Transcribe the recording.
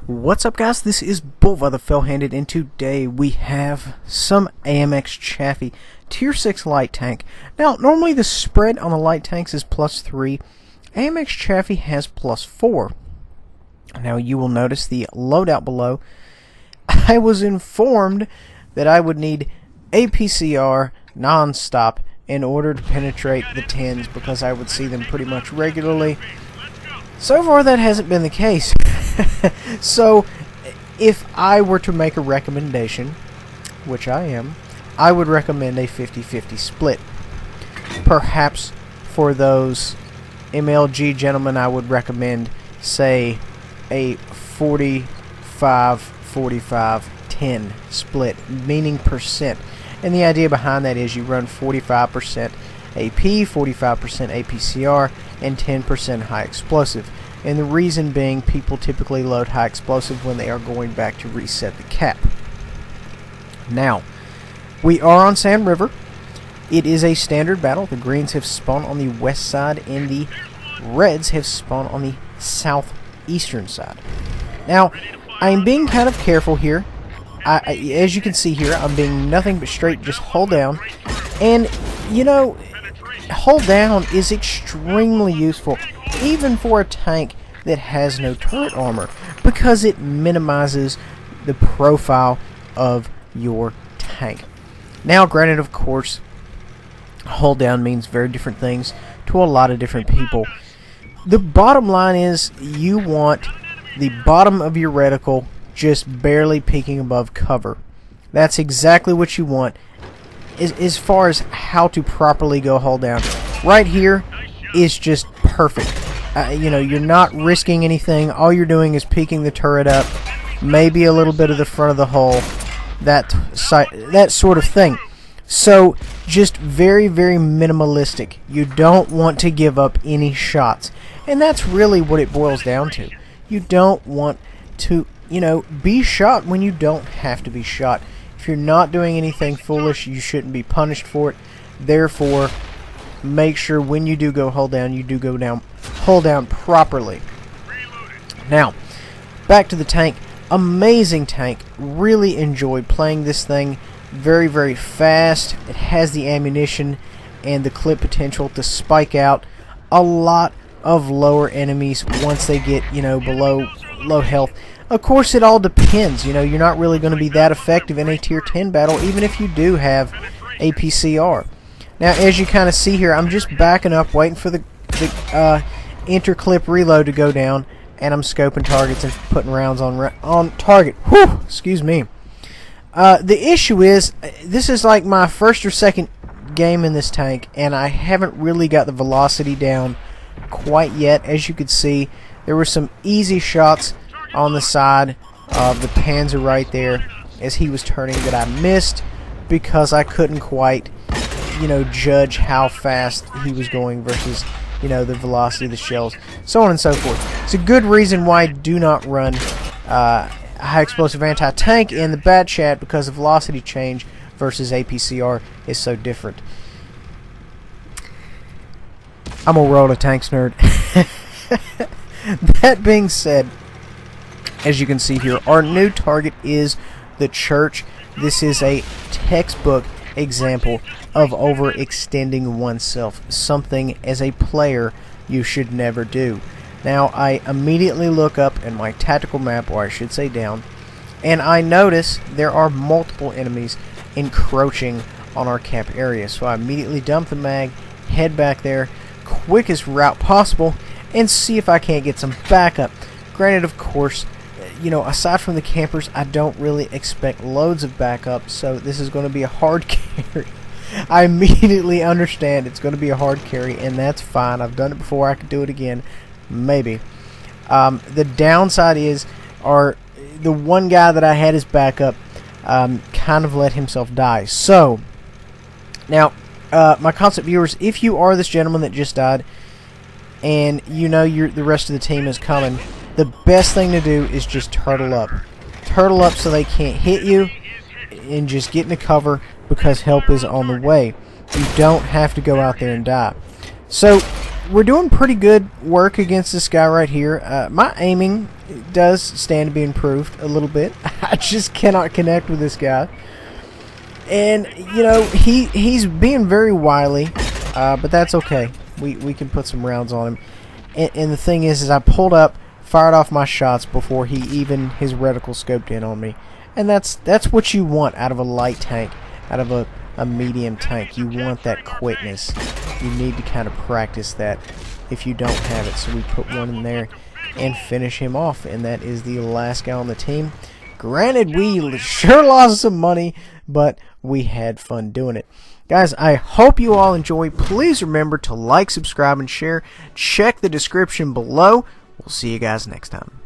What's up, guys? This is Bulva the Fell-Handed, and today we have some AMX Chaffee Tier 6 light tank. Now, normally the spread on the light tanks is +3. AMX Chaffee has +4. Now, you will notice the loadout below. I was informed that I would need APCR non-stop in order to penetrate the 10s because I would see them pretty much regularly. So far, that hasn't been the case. So, if I were to make a recommendation, which I am, I would recommend a 50-50 split. Perhaps for those MLG gentlemen, I would recommend, say, a 45-45-10 split, meaning percent. And the idea behind that is you run 45% AP, 45% APCR, and 10% high explosive. And the reason being, people typically load high explosive when they are going back to reset the cap. Now, we are on Sand River. It is a standard battle. The greens have spawned on the west side, and the reds have spawned on the southeastern side. Now, I am being kind of careful here. As you can see here, I'm being nothing but straight, just hold down. And, you know, hold down is extremely useful, even for a tank that has no turret armor, because it minimizes the profile of your tank. Now, granted, of course, hold down means very different things to a lot of different people. The bottom line is you want the bottom of your reticle just barely peeking above cover. That's exactly what you want as far as how to properly go hold down. Right here is just perfect. You know, you're not risking anything. All you're doing is peeking the turret up, maybe a little bit of the front of the hull, that sort of thing. So, just very, very minimalistic. You don't want to give up any shots. And that's really what it boils down to. You don't want to, you know, be shot when you don't have to be shot. If you're not doing anything foolish, you shouldn't be punished for it. Therefore, make sure when you do go hold down, you do go down, hold down properly. Now, back to the tank. Amazing tank. Really enjoyed playing this thing. Very, very fast. It has the ammunition and the clip potential to spike out a lot of lower enemies once they get, you know, below low health. Of course, it all depends. You know, you're not really going to be that effective in a tier 10 battle, even if you do have APCR. Now, as you kind of see here, I'm just backing up, waiting for the interclip reload to go down, and I'm scoping targets and putting rounds on target. Whew, excuse me. The issue is, this is like my first or second game in this tank, and I haven't really got the velocity down quite yet. As you could see, there were some easy shots on the side of the Panzer right there as he was turning that I missed because I couldn't quite, you know, judge how fast he was going versus, you know, the velocity of the shells, so on and so forth. It's a good reason why I do not run high explosive anti-tank in the bad chat, because the velocity change versus APCR is so different. I'm a World of Tanks nerd. That being said, as you can see here, our new target is the church. This is a textbook example of overextending oneself, something as a player you should never do. Now, I immediately look up in my tactical map, or I should say down, and I notice there are multiple enemies encroaching on our camp area. So I immediately dump the mag, head back there, quickest route possible, and see if I can't get some backup. Granted, of course, you know, aside from the campers, I don't really expect loads of backup, so this is going to be a hard carry. I immediately understand it's going to be a hard carry, and that's fine. I've done it before. I could do it again. Maybe. The downside is, the one guy that I had as backup kind of let himself die. So, now, my constant viewers, if you are this gentleman that just died, and you know the rest of the team is coming, the best thing to do is just turtle up. Turtle up so they can't hit you, and just get into cover because help is on the way. You don't have to go out there and die. So, we're doing pretty good work against this guy right here. My aiming does stand to be improved a little bit. I just cannot connect with this guy. And, you know, he's being very wily, but that's okay. We can put some rounds on him. And the thing is I pulled up, fired off my shots before he even his reticle scoped in on me. And that's what you want out of a light tank, out of a medium tank. You want that quickness. You need to kind of practice that if you don't have it. So we put one in there and finish him off, and that is the last guy on the team. Granted, we sure lost some money, but we had fun doing it. Guys, I hope you all enjoy. Please remember to like, subscribe, and share. Check the description below. We'll see you guys next time.